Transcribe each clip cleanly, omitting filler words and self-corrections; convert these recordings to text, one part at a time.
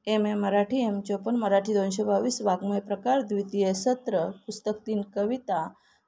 M A Marathi M54 Marathi 222 वाङ्मय प्रकार द्वितीय सत्र पुस्तक 3 कविता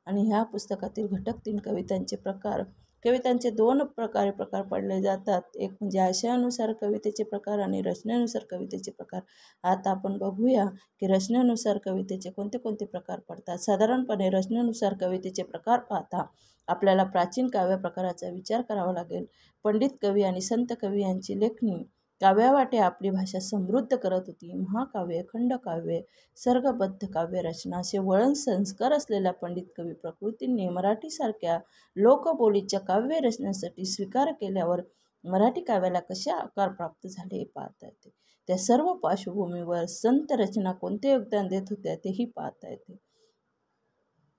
आणि ह्या पुस्तकातील घटक 3 कवितांचे प्रकार. कवितांचे 2 प्रकार पडले जातात. एक म्हणजे आशयानुसार कवितेचे प्रकार आणि रचनेनुसार कवितेचे प्रकार. आता आपण बघूया की रचनेनुसार कवितेचे कोणते कोणते प्रकार पडतात. साधारणपणे रचनेनुसार कवितेचे प्रकार पाहता आपल्याला प्राचीन काव्य प्रकाराचा विचार करावा लागेल. पंडित कवी आणि संत कवी यांची लेखणी काव्यावाटे आपली भाषा समृद्ध करत होती. महाकाव्य, खंडकाव्य, सर्गबद्ध काव्यरचना असे वळण संस्कार असलेल्या पंडित कवी प्रकृतींनी मराठीसारख्या लोकबोलीच्या काव्यरचनेसाठी स्वीकार केल्यावर मराठी काव्याला कसे आकार प्राप्त झाले हे पाहता येते. त्या सर्व पार्श्वभूमीवर संत रचना कोणते योगदान देत होत्या तेही पाहता येते.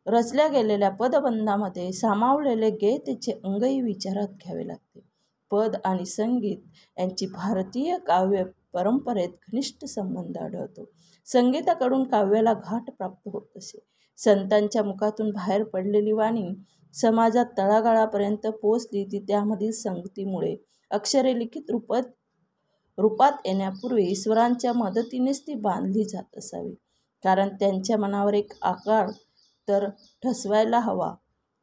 रचल्या गेलेल्या पदबंधामध्ये सामावलेले गीतेचे अंगही विचारात घ्यावे लागते. पद आणि संगीत यांची भारतीय काव्य परंपरेत घनिष्ठ संबंध आढळतो. संगीताकडून काव्याला घाट प्राप्त होत असे. संतांच्या मुखातून बाहेर पडलेली वाणी समाजात तळागाळापर्यंत पोचली ती त्यामधील संगतीमुळे. अक्षरे लिखित रूपात येण्यापूर्वी स्वरांच्या मदतीनेच ती बांधली जात असावी, कारण त्यांच्या मनावर एक आकार तर ठसवायला हवा.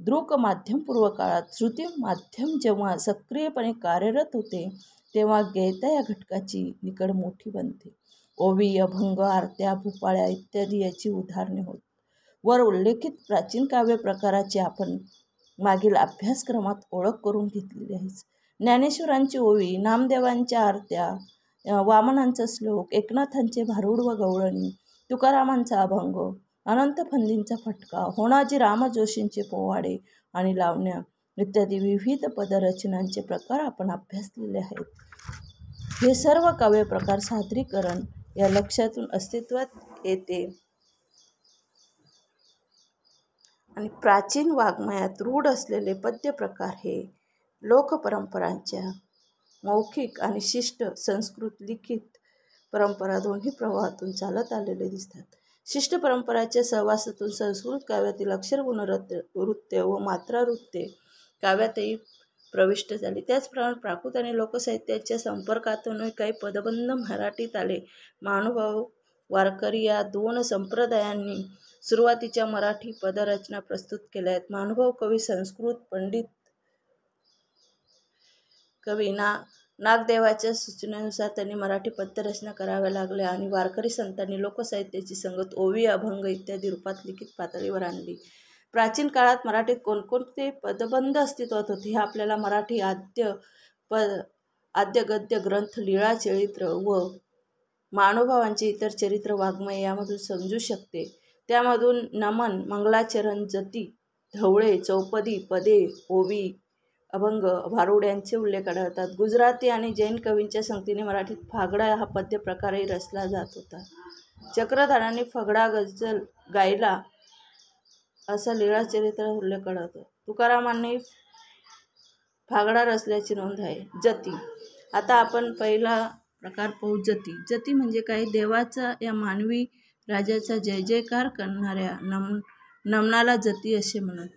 दृक माध्यम पूर्व काळात श्रुती माध्यम जेव्हा सक्रियपणे कार्यरत होते तेव्हा गीता या घटकाची निकड मोठी बनते. ओवी, अभंग, आरत्या, भूपाळ्या इत्यादी याची उदाहरणे होत. वर उल्लेखित प्राचीन काव्य प्रकाराची आपण मागील अभ्यासक्रमात ओळख करून घेतलेली आहेच. ज्ञानेश्वरांची ओवी, नामदेवांच्या आरत्या, वामनांचा श्लोक, एकनाथांचे भारुड व गवळणी, तुकारामांचा अभंग, अनंत फंदींचा फटका, होणाजी रामजोशींचे पोवाडे आणि लावण्या इत्यादी विविध पदरचनांचे प्रकार आपण अभ्यासलेले आहेत. हे सर्व काव्य प्रकार सादरीकरण या लक्ष्यातून अस्तित्वात येते आणि प्राचीन वाङ्मयात रूढ असलेले पद्य प्रकार हे लोकपरंपरांच्या मौखिक आणि शिष्ट संस्कृत लिखित परंपरा दोन्ही प्रवाहातून चालत आलेले दिसतात. शिष्ट परंपराच्या सहवासातून संस्कृत काव्यातील अक्षरगुण वृत्ते व मात्रावृत्ते काव्यातही प्रविष्ट झाली. त्याचप्रमाणे प्राकृत आणि लोकसाहित्याच्या संपर्कातून काही पदबंध मराठीत आले. महानुभाव, वारकरी या 2 संप्रदायांनी सुरुवातीच्या मराठी पदरचना प्रस्तुत केल्या आहेत. महानुभाव कवी संस्कृत पंडित कवी नागदेवाच्या सूचनेनुसार त्यांनी मराठी पद्यरचना कराव्या लागल्या आणि वारकरी संतांनी लोकसाहित्याची संगत ओवी, अभंग इत्यादी रूपात लिखित पातळीवर आणली. प्राचीन काळात मराठीत कोणकोणते पदबंध अस्तित्वात होते हे आपल्याला मराठी आद्य गद्य ग्रंथ, लीळा चरित्र व महानुभावांचे इतर चरित्र वाङ्मय यामधून समजू शकते. त्यामधून नमन, मंगलाचरण, जती, ढवळे, चौपदी, पदे, ओवी, अभंग, भारुड यांचे उल्लेख आढळतात. गुजराती आणि जैन कवींच्या संगतीने मराठीत फागडा हा पद्य प्रकारही रचला जात होता. चक्रधारांनी फगडा गझल गायला असा लीळाचरित्रात उल्लेख आढळतो. तुकारामांनी फागडा रचल्याची नोंद आहे. जती. आता आपण पहिला प्रकार पाहू. जती. जती म्हणजे काय? देवाचा या मानवी राजाचा जय जयकार करणाऱ्या नमनाला जती असे म्हणत.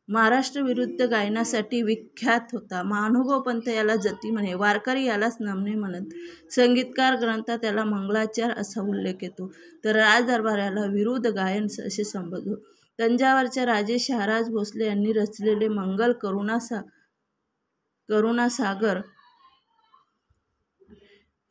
महाराष्ट्र विरुद्ध गायनासाठी विख्यात होता. महानुभाव पंथ याला जती म्हणे, वारकरी यालाच नमने म्हणत. संगीतकार ग्रंथात याला मंगलाचार असा उल्लेख येतो, तर राजदरबाराला विरुद्ध गायन असे संबोधतो. तंजावरच्या राजे शहाराज भोसले यांनी रचलेले मंगल करुणासागर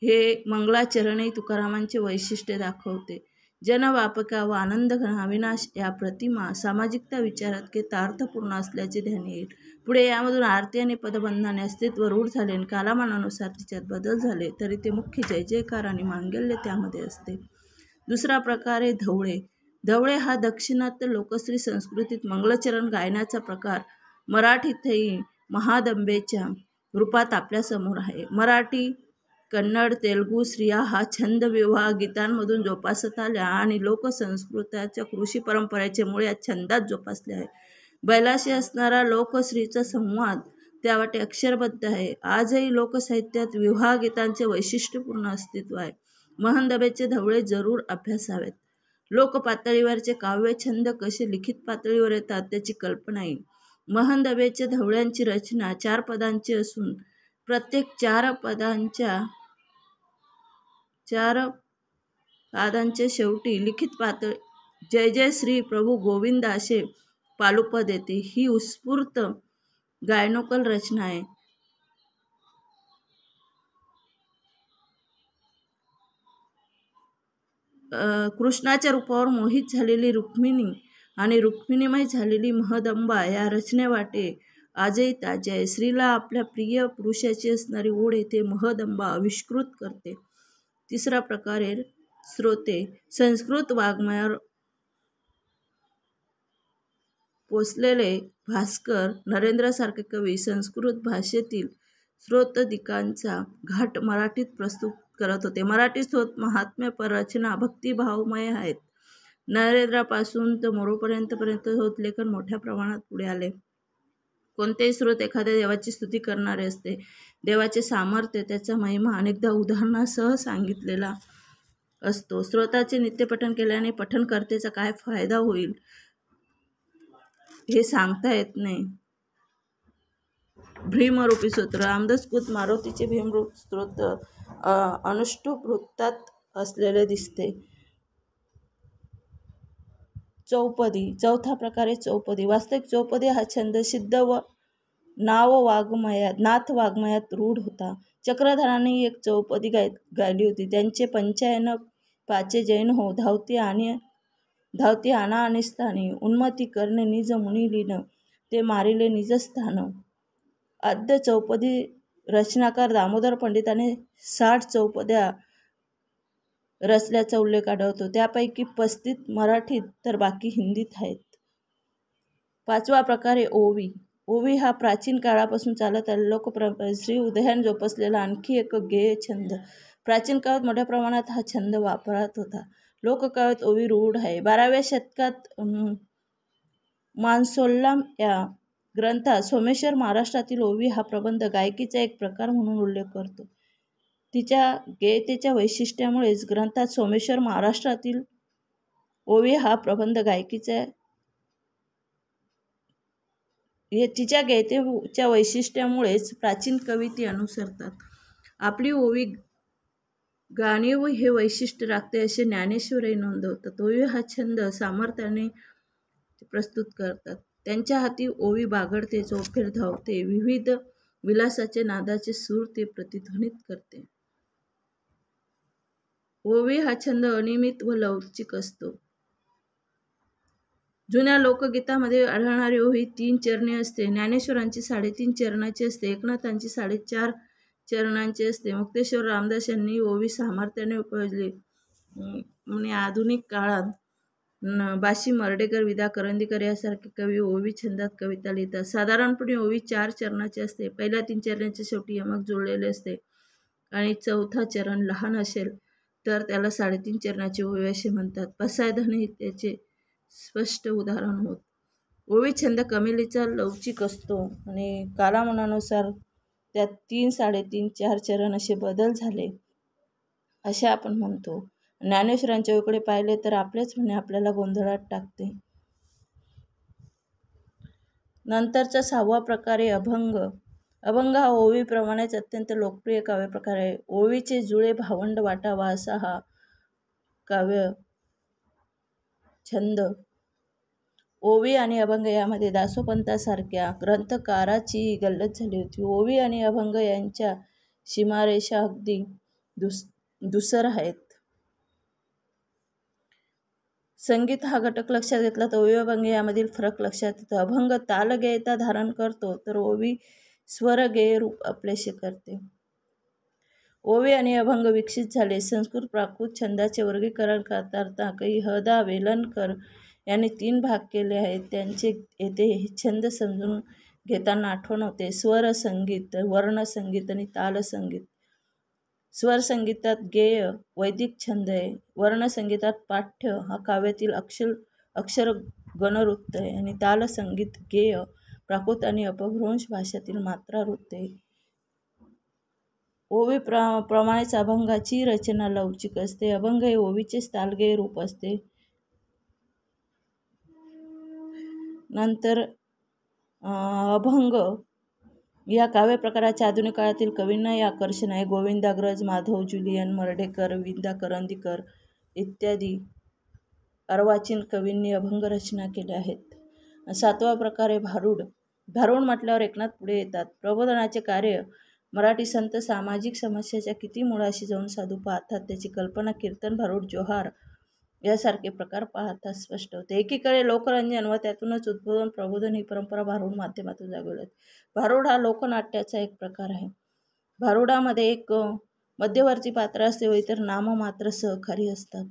हे मंगलाचरणही तुकारामांचे वैशिष्ट्य दाखवते. जनवापका व आनंदघन अविनाश या प्रतिमा सामाजिकता विचारात घेता अर्थपूर्ण असल्याचे ध्यान येईल. पुढे यामधून आरती आणि पदबंधाने अस्तित्व रूढ झाले आणि कालमानानुसार तिच्यात बदल झाले, तरी ते मुख्य जय जयकार आणि मांगल्य त्यामध्ये असते. दुसरा प्रकार आहे ढवळे. ढवळे हा दक्षिणात्य लोकश्री संस्कृतीत मंगलचरण गायनाचा प्रकार मराठीतही महादंबेच्या रूपात आपल्यासमोर आहे. मराठी, कन्नड, तेलुगू स्त्रिया हा छंद विवाह गीतांमधून जोपासत आल्या आणि लोकसंस्कृताच्या कृषी परंपरेचे मूळ या छंदात जोपासले आहे. बैलाशी असणारा लोकश्रीचा संवाद त्यावाटे अक्षरबद्ध आहे. आजही लोकसाहित्यात विवाह गीतांचे वैशिष्ट्यपूर्ण अस्तित्व आहे. महंदबेचे ढवळे जरूर अभ्यासावेत. लोकपातळीवरचे काव्यछंद कसे लिखित पातळीवर येतात त्याची कल्पना येईल. महंदबेच्या ढवळ्यांची रचना 4 पदांची असून प्रत्येक 4 4 पादांच्या शेवटी लिखित पातळ जय जय श्री प्रभू गोविंद असे पालुपद येते. ही उत्स्फूर्त गायनोक्कल रचना आहे. कृष्णाच्या रूपावर मोहित झालेली रुक्मिणी आणि रुक्मिणीमय झालेली महदंबा या रचनेवाटे आजही ताजे आहे. स्त्रीला आपल्या प्रिय पुरुषाची असणारी ओढ येथे महदंबा आविष्कृत करते. तिसरा प्रकार आहे श्रोते. संस्कृत वाङ्मयावर पोचलेले भास्कर नरेंद्रसारखे कवी संस्कृत भाषेतील स्रोतदिकांचा घाट मराठीत प्रस्तुत करत होते. मराठी स्रोत महात्म्य रचना भक्तिभावमय आहेत. नरेंद्रापासून तर मोरोपर्यंत स्रोत लेखन मोठ्या प्रमाणात पुढे आले. कोणतेही स्रोत एखाद्या देवाची स्तुती करणारे असते. देवाचे सामर्थ्य, त्याचा महिमा अनेकदा उदाहरणासह सांगितलेला असतो. स्रोताचे नित्यपठन केल्याने पठणकर्त्याचा काय फायदा होईल हे सांगता येत नाही. भीमरूपी स्तोत्र. रामदासकृत मारुतीचे भीमरूप स्तोत्र अनुष्टुप वृत्तात असलेले दिसते. चौपदी. चौथा प्रकार आहे चौपदी. वास्तविक चौपदी हा छंद सिद्ध व नाथ वाङ्मयात रूढ होता. चक्रधरांनी एक चौपदी गायली होती. त्यांचे 95 पाचे जैन हो धावती आणा आणि स्थानी उन्मती करणे निज मुनी लीन ते मारिले निजस्थान. आद्य चौपदी रचनाकार दामोदर पंडिताने 60 चौपद्या रचल्याचा उल्लेख आढळतो. त्यापैकी 35 मराठीत तर बाकी हिंदीत आहेत. पाचवा प्रकार आहे ओवी. ओवी हा प्राचीन काळापासून चालत आलेला लोकपरंपरेत श्री उदयान जोपासलेला आणखी एक गेय छंद. प्राचीन काळात मोठ्या प्रमाणात हा छंद वापरात होता. लोककाळात ओवी रूढ आहे. 12व्या शतकात मानसोल्लाम या ग्रंथात सोमेश्वर महाराष्ट्रातील ओवी हा प्रबंध गायकीचा एक प्रकार म्हणून उल्लेख करतो. तिच्या गेयतेच्या वैशिष्ट्यामुळेच ग्रंथात सोमेश्वर महाराष्ट्रातील ओवी हा प्रबंध गायकीचा तिच्या गेयतेच्या वैशिष्ट्यामुळेच प्राचीन कवी ती अनुसरतात. आपली ओवी गाणीव हे वैशिष्ट्य राखते असे ज्ञानेश्वरही नोंदवतात. ओवी हा छंद सामर्थ्याने प्रस्तुत करतात. त्यांच्या हाती ओवी बागडते, चौफेर धावते, विविध विलासाचे नादाचे सूर ते प्रतिध्वनित करते. ओवी हा छंद अनियमित व लवचिक असतो. जुन्या लोकगीतामध्ये आढळणारी ओवी 3 चरणी असते. ज्ञानेश्वरांची 3.5 चरणाची असते. एकनाथांची 4.5 चरणांची असते. मुक्तेश्वर रामदास यांनी ओवी सामर्थ्याने उपयोजली. आणि आधुनिक काळात बाशी मर्ढेकर, विदा करंदीकर यासारखे कवी ओवी छंदात कविता लिहितात. साधारणपणे ओवी 4 चरणाची असते. पहिल्या 3 चरणाच्या शेवटी यमक जोडलेले असते आणि चौथा चरण लहान असेल तर त्याला 3.5 चरणाची ओवी असे म्हणतात. पसायधन हे त्याचे स्पष्ट उदाहरण होत. ओवी छंद कमेलीचा लवचिक असतो आणि कालामानानुसार त्यात 3, 3.5, 4 चरण असे बदल झाले असे आपण म्हणतो. ज्ञानेश्वरांच्या ओळीकडे पाहिले तर आपलेच म्हणणे आपल्याला गोंधळात टाकते. नंतरचा 6वा प्रकार आहे अभंग. अभंग हा ओवीप्रमाणेच अत्यंत लोकप्रिय काव्यप्रकार आहे. ओवीचे जुळे भावंड वाटावा असा हा काव्य छंद. ओवी आणि अभंग यामध्ये दासोपंतांसारख्या ग्रंथकाराची गल्लत झाली होती. ओवी आणि अभंग यांच्या सीमारेषा अगदी धूसर आहेत. संगीत हा घटक लक्षात घेतला तर ओवी अभंग यामधील फरक लक्षात येतो. अभंग तालगेयता धारण करतो तर ओवी स्वरगेय रूप आपलेसे करते. ओवी आणि अभंग विकसित झाले. संस्कृत प्राकृत छंदाचे वर्गीकरण करताना कै. ह. दा. वेलणकर यांनी 3 भाग केले आहेत. त्यांचे येथे हे छंद समजून घेताना आठवण होते. स्वर संगीत, वर्ण संगीत आणि ताल संगीत. स्वर संगीतात गेय वैदिक छंद आहे. वर्ण संगीतात पाठ्य हा काव्यातील अक्षर गणवृत्त आहे आणि ताल संगीत गेय प्राकृत आणि अपभ्रंश भाषातील मात्रा वृत्त आहे. ओवी प्रमाणेच अभंगाची रचना लवचिक असते. अभंग हे ओवीचेच तालगेय रूप असते. नंतर अभंग या काव्य प्रकाराच्या आधुनिक काळातील कवींनाही आकर्षण आहे. गोविंदाग्रज, माधव, जुलियन, मर्ढेकर, विदा करंदीकर इत्यादी अर्वाचीन कवींनी अभंग रचना केल्या आहेत. 7वा प्रकार आहे भारुड. भारुड म्हटल्यावर एकनाथ पुढे येतात. प्रबोधनाचे कार्य मराठी संत सामाजिक समस्याच्या किती मुळाशी जाऊन साधू पाहतात त्याची कल्पना कीर्तन, भारुड, जोहार यासारखे प्रकार पाहता स्पष्ट होते. एकीकडे लोकरंजन व त्यातूनच उद्बोधन प्रबोधन ही परंपरा भारुड माध्यमातून जागवली. भारुड हा लोकनाट्याचा एक प्रकार आहे. भारुडामध्ये एक मध्यवर्ती पात्र असते व इतर नाममात्र सहकारी असतात.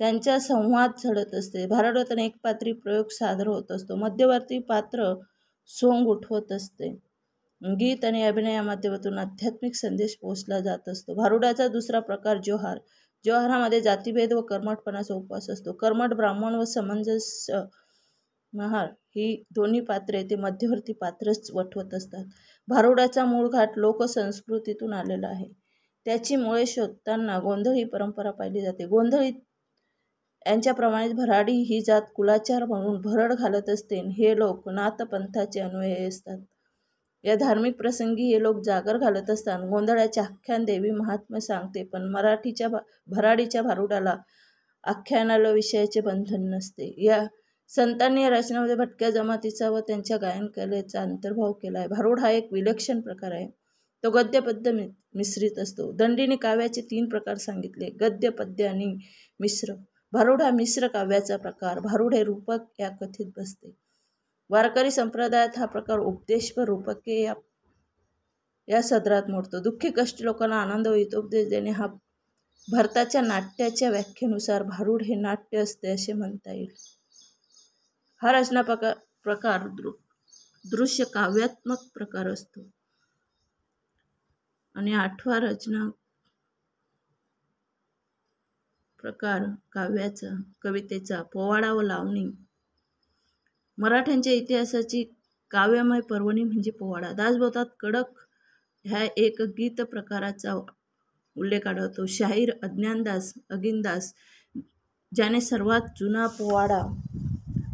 त्यांचा संवाद झडत असते. भारुडातून एक पात्री प्रयोग सादर होत असतो. मध्यवर्ती पात्र सोंग उठवत असते. गीत आणि अभिनय या माध्यमातून आध्यात्मिक संदेश पोहोचला जात असतो. भारुडाचा दुसरा प्रकार जोहार. जोहारामध्ये जातीभेद व कर्मठपणाचा उपवास असतो. कर्मठ ब्राह्मण व समंजस महार ही दोन्ही पात्रे ते मध्यवर्ती पात्रच वठवत असतात. भारुडाचा मूळ घाट लोकसंस्कृतीतून आलेला आहे. त्याची मुळे शोधताना गोंधळी परंपरा पाहिली जाते. गोंधळी यांच्याप्रमाणेच भराडी ही जात कुलाचार म्हणून भरड घालत असते. हे लोक नाथपंथाचे अनुयायी असतात. या धार्मिक प्रसंगी हे लोक जागर घालत असतात. गोंधळाचे आख्यान देवी महात्म्य सांगते, पण भराडीच्या भारुडाला आख्यानाला विषयाचे बंधन नसते. या संतांनी या रचनामध्ये भटक्या जमातीचा व त्यांच्या गायन कलेचा अंतर्भाव केला आहे. भारुड हा एक विलक्षण प्रकार आहे. तो गद्य पद्य मिश्रित असतो. दंडीने काव्याचे 3 प्रकार सांगितले, गद्य, पद्य आणि मिश्र. भारुड हा मिश्र काव्याचा प्रकार. भारुड हे रूपक या कथेत बसते. वारकरी संप्रदायात हा प्रकार उपदेश व रूपके या सदरात मोडतो. दुःखी कष्टी लोकांना आनंद व हितोपदेश देणे हा भरताच्या नाट्याच्या व्याख्येनुसार भारुड हे नाट्य असते असे म्हणता येईल. हा रचना प्रकार दृश्य काव्यात्मक प्रकार असतो. आणि 8वा रचना प्रकार कवितेचा पोवाडा व लावणी. मराठ्यांच्या इतिहासाची काव्यमय पर्वणी म्हणजे पोवाडा. दासबोधात कडक ह्या एक गीत प्रकाराचा उल्लेख आढळतो. शाहीर अगिनदास ज्याने सर्वात जुना पोवाडा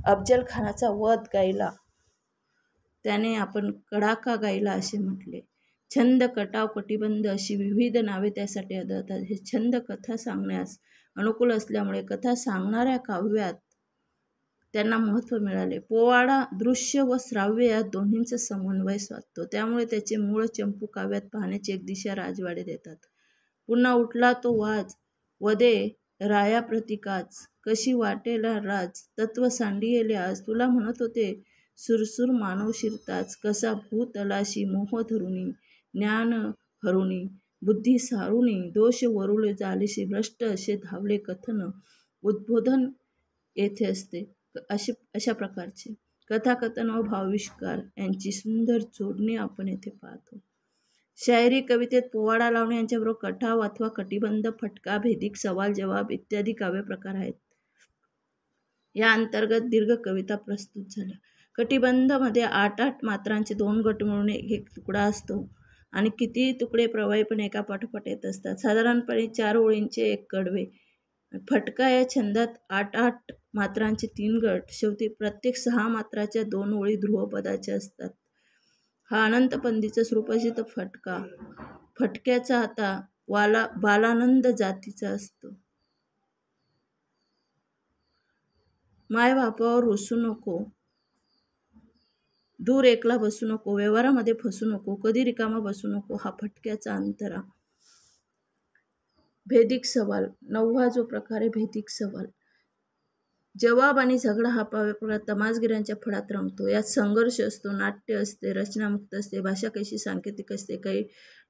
अफजल खानाचा वध गायला त्याने आपण कडाका गायला असे म्हटले. छंद, कटाव, कटिबंध अशी विविध नावे त्यासाठी आढळतात. हे छंद कथा सांगण्यास अनुकूल असल्यामुळे कथा सांगणाऱ्या काव्यात त्यांना महत्त्व मिळाले. पोवाडा दृश्य व श्राव्य या दोन्हींचा समन्वय साधतो. त्यामुळे त्याचे मूळ चंपू काव्यात पाहण्याची एक दिशा राजवाडे देतात. पुन्हा उठला तो वाज वदे राया प्रतिकाच, कशी वाटेला राज तत्व सांडियेले आज, तुला म्हणत होते सुरसुर मानव शिरताच, कसा भूत अलाशी मोह धरुणी, ज्ञान हरुणी, बुद्धी सारुणी, दोष वरुळे झालेशी भ्रष्ट असे धावले कथन. उद्बोधन येथे असते. अशा प्रकारचे कथाकथन व भावविष्कार यांची सुंदर जोडणी आपण येथे पाहतो. शायरी कवितेत पोवाडा, लावणी यांच्याबरोबर कटाव अथवा कटिबंध, फटका, भेदिक, सवाल जवाब इत्यादी काव्यप्रकार आहेत. या अंतर्गत दीर्घ कविता प्रस्तुत झाल्या. कटिबंधमध्ये 8 मात्रांचे 2 गट मिळून एक तुकडा असतो आणि किती तुकडे प्रभावीपणे एका पाठोपाठ येत असतात. साधारणपणे 4 ओळींचे 1 कडवे. फटका या छंदात 8 मात्रांचे 3 गट, शेवटी प्रत्येक 6 मात्राच्या 2 ओळी ध्रुवपदाच्या असतात. हा अनंत पंदीचा स्वरूपसिद्ध फटका. फटक्याचा आता बालानंद जातीचा असतो. माय बापावर रुसू नको, दूर एकला बसू नको, व्यवहारामध्ये फसू नको, कधी रिकामा बसू नको, हा फटक्याचा अंतरा. भेदिक सवाल. 9वा जो प्रकार आहे भेदिक सवाल. जवाब आणि झगडा हा प्रकार तमासगिरांच्या फळात रंगतो. यात संघर्ष असतो, नाट्य असते, रचना मुक्त असते, भाषा कशी सांकेतिक असते, काही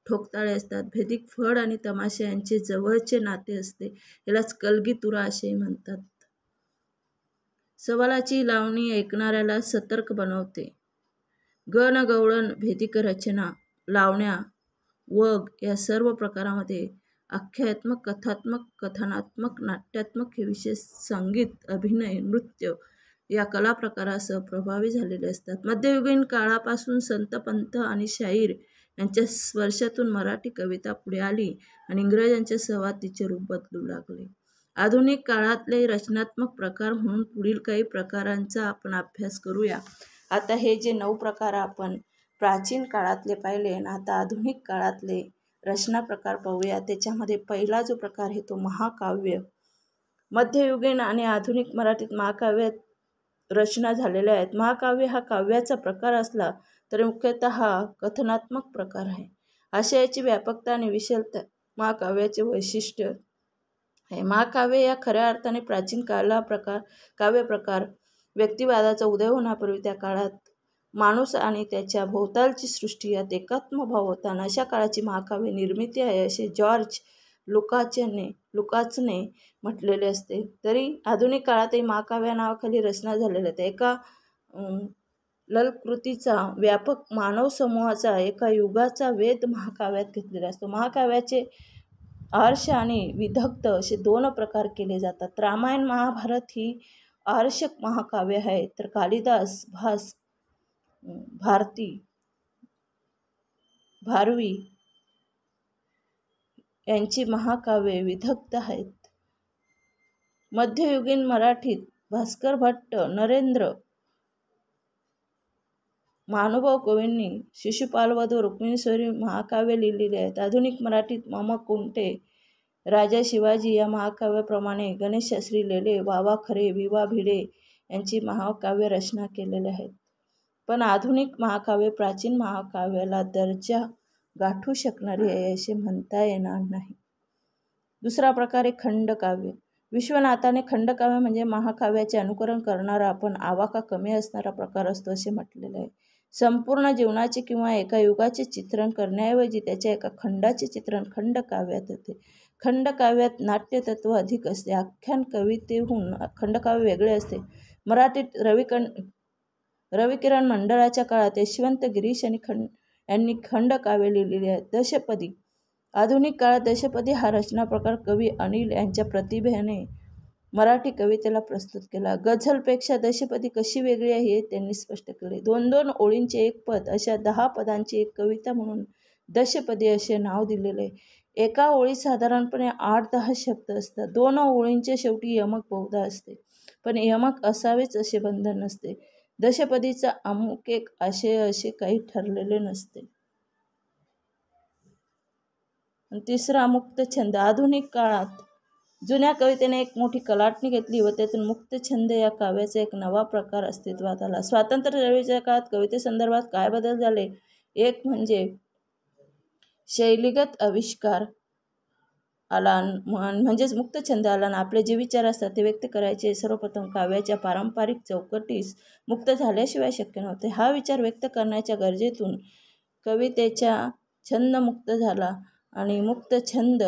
ठोकताळे असतात. भेदिक फळ आणि तमाशा यांचे जवळचे नाते असते. यालाच कलगीतुरा असेही म्हणतात. सवालाची लावणी ऐकणाऱ्याला सतर्क बनवते. गण गवळण, भेदिक रचना, लावण्या, वग या सर्व प्रकारामध्ये आख्यात्मक, कथात्मक, कथनात्मक, नाट्यात्मक हे विशेष संगीत, अभिनय, नृत्य या कला प्रकारासह प्रभावी झालेले असतात. मध्ययुगीन काळापासून संत, पंथ आणि शाहीर यांच्या स्पर्शातून मराठी कविता पुढे आली आणि इंग्रजांच्या सहवात तिचे रूप बदलू लागले. आधुनिक काळातले रचनात्मक प्रकार म्हणून पुढील काही प्रकारांचा आपण अभ्यास करूया. आता हे जे 9 प्रकार आपण प्राचीन काळातले पाहिले ना आता आधुनिक काळातले रचना प्रकार पाहूया. त्याच्यामध्ये पहिला जो प्रकार आहे तो महाकाव्य. मध्ययुगीन आणि आधुनिक मराठीत महाकाव्यात रचना झालेल्या आहेत. महाकाव्य हा काव्याचा प्रकार असला तरी मुख्यतः हा कथनात्मक प्रकार आहे. आशयाची व्यापकता आणि विशालता महाकाव्याचे वैशिष्ट्य आहे. महाकाव्य या खऱ्या अर्थाने प्राचीन काव्यप्रकार व्यक्तिवादाचा उदय होण्यापूर्वी त्या काळात माणूस आणि त्याच्या भोवतालची सृष्टी यात एकात्म भाव होता. अशा काळाची महाकाव्य निर्मिती आहे असे जॉर्ज लुकाचने म्हटलेले असते. तरी आधुनिक काळातही महाकाव्या नावाखाली रचना झालेल्या आहेत. एका ललकृतीचा व्यापक मानव समूहाचा एका युगाचा वेध महाकाव्यात घेतलेला असतो. महाकाव्याचे आर्ष आणि विदग्ध असे दोन प्रकार केले जातात. रामायण महाभारत ही आर्ष महाकाव्य आहे, तर कालिदास, भास, भारवी यांची महाकाव्ये विदग्ध आहेत. मध्ययुगीन मराठीत भास्कर भट्ट, नरेंद्र महानुभाव कवींनी शिशुपालवध व रुक्मिणीस्वरी महाकाव्य लिहिलेली आहेत. आधुनिक मराठीत म. कुंटे, राजा शिवाजी या महाकाव्याप्रमाणे गणेशशास्त्री लेले, वा. खरे, वि. भिडे यांची महाकाव्य रचना केलेल्या आहेत. पण आधुनिक महाकाव्य प्राचीन महाकाव्याला दर्जा गाठू शकणारी आहे असे म्हणता येणार नाही. दुसरा प्रकार आहे खंडकाव्य. विश्वनाथाने खंडकाव्य म्हणजे महाकाव्याचे अनुकरण करणारा पण आवाका कमी असणारा प्रकार असतो असे म्हटलेले आहे. संपूर्ण जीवनाचे किंवा एका युगाचे चित्रण करण्याऐवजी त्याच्या एका खंडाचे चित्रण खंडकाव्यात होते. खंडकाव्यात नाट्यतत्व अधिक असते. आख्यान कवितेहून खंडकाव्य वेगळे असते. मराठीत रविकिरण मंडळाच्या काळात यशवंत गिरीश यांनी खंडकाव्य लिहिलेली आहेत. दशपदी. आधुनिक काळात दशपदी हा रचना प्रकार कवी अनिल यांच्या प्रतिभेने मराठी कवितेला प्रस्तुत केला. गझलपेक्षा दशपदी कशी वेगळी आहे हे त्यांनी स्पष्ट केले. 2-2 ओळींचे एक पद अशा 10 पदांची एक कविता म्हणून दशपदी असे नाव दिलेले. एका ओळीत साधारणपणे 8-10 शब्द असतात. 2 ओळींच्या शेवटी यमक बहुधा असते, पण यमक असावेच असे बंधन नसते. दशपदीचा अमुक एक आशय असे काही ठरलेले नसते. तिसरा मुक्तछंद. आधुनिक काळात जुन्या कवितेने एक मोठी कलाटणी घेतली व त्यातून मुक्तछंद या काव्याचा एक नवा प्रकार अस्तित्वात आला. स्वातंत्र्य चळवळीच्या काळात कवितेसंदर्भात काय बदल झाले? एक म्हणजे शैलीगत आविष्कार आला, म्हणजेच मुक्तछंद आला आणि आपले जे विचार असतात ते व्यक्त करायचे सर्वप्रथम काव्याच्या पारंपरिक चौकटीस मुक्त झाल्याशिवाय शक्य नव्हते. हा विचार व्यक्त करण्याच्या गरजेतून कवितेचा छंद मुक्त झाला आणि मुक्तछंद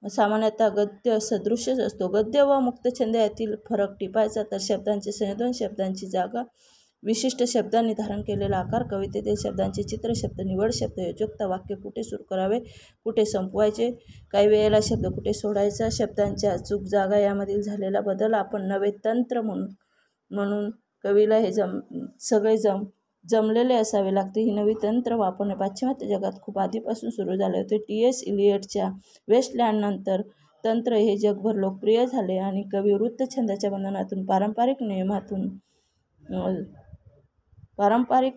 सामान्यतः गद्य सदृशच असतो. गद्य व मुक्तछंद यातील फरक टिपायचा तर शब्दांचे संयोजन, शब्दांची जागा, विशिष्ट शब्दांनी धारण केलेला आकार, कवितेतील शब्दांचे चित्रशब्द, निवड शब्द, योजकता, वाक्य कुठे सुरू करावे, कुठे संपवायचे, काही वेळेला शब्द कुठे सोडायचा, शब्दांची अचूक जागा यामधील झालेला बदल आपण नवे तंत्र म्हणून कवीला हे सगळे जमलेले असावे लागते. ही नवी तंत्र वापरणे पाश्चिमात्य जगात खूप आधीपासून सुरू झाले होते. T.S. इलियटच्या वेस्टलँडनंतर तंत्र हे जगभर लोकप्रिय झाले आणि कवी वृत्तछंदाच्या बंधनातून पारंपरिक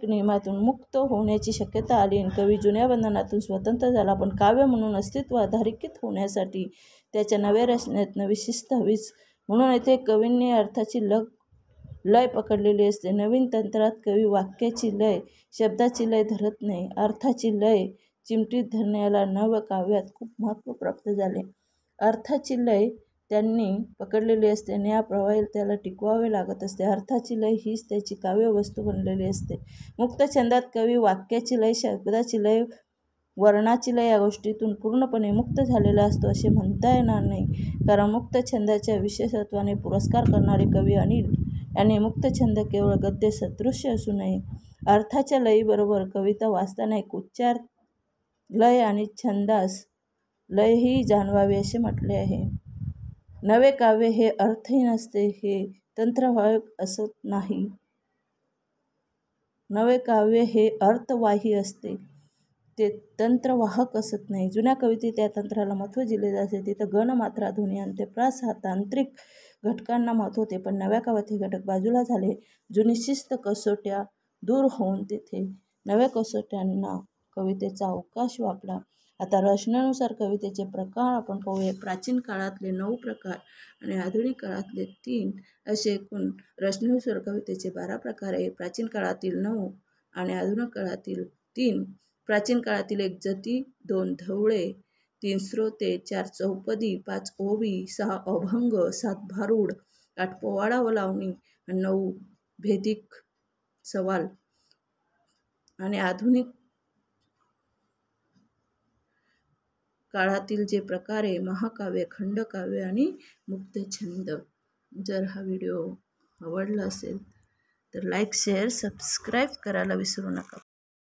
नियमातून मुक्त होण्याची शक्यता आली आणि कवी जुन्या बंधनातून स्वतंत्र झाला. पण काव्य म्हणून अस्तित्व अधोरेखित होण्यासाठी त्याच्या नव्या रचनेत नवी शिस्त हवीच. म्हणून येथे कवींनी अर्थाची लय पकडलेली असते. नवीन तंत्रात कवी वाक्याची लय, शब्दाची लय धरत नाही, अर्थाची लय चिमटीत धरण्याला नवकाव्यात खूप महत्त्व प्राप्त झाले. अर्थाची लय त्यांनी पकडलेली असते आणि या प्रवाहात त्याला टिकवावे लागत असते. अर्थाची लय हीच त्याची काव्यवस्तू बनलेली असते. मुक्तछंदात कवी वाक्याची लय, शब्दाची लय, वर्णाची लय या गोष्टीतून पूर्णपणे मुक्त झालेला असतो असे म्हणता येणार नाही. कारण मुक्तछंदाच्या विशेषत्वाने पुरस्कार करणारे कवी अनिल यांनी मुक्तछंद केवळ गद्य सदृश्य असू नये, अर्थाच्या लयीबरोबर कविता वाचताना एक उच्चार लय आणि छंदास लयही जाणवावी असे म्हटले आहे. नवे काव्य हे अर्थहीन असते हे तंत्रवाहक असत नाही. नवे काव्य हे अर्थवाही असते, ते तंत्रवाहक असत नाही. जुन्या कवितेत या तंत्राला महत्त्व दिले जाते. तिथं गण, मात्रा, ध्वनी, अंत्यप्रास हा तांत्रिक घटकांना महत्त्व होते. पण नव्या काव्यात हे घटक बाजूला झाले. जुनी शिस्त कसोट्या दूर होऊन तिथे नव्या कसोट्यांना कवितेचा अवकाश वापरा. आता रचनेनुसार कवितेचे प्रकार आपण पाहूया. प्राचीन काळातले 9 प्रकार आणि आधुनिक काळातले 3 असे एकूण रचनेनुसार कवितेचे 12 प्रकार आहे. प्राचीन काळातील 9 आणि आधुनिक काळातील 3. प्राचीन काळातील 1 जती, 2 धवळे, 3 श्रोते, 4 चौपदी, 5 ओवी, 6 अभंग, 7 भारुड, 8 पोवाडा व लावणी आणि 9 भेदिक सवाल. आणि आधुनिक काळातील जे प्रकार आहे महाकाव्य, खंडकाव्य आणि मुक्तछंद. जर हा व्हिडिओ आवडला असेल तर लाईक, शेअर, सबस्क्राईब करायला विसरू नका.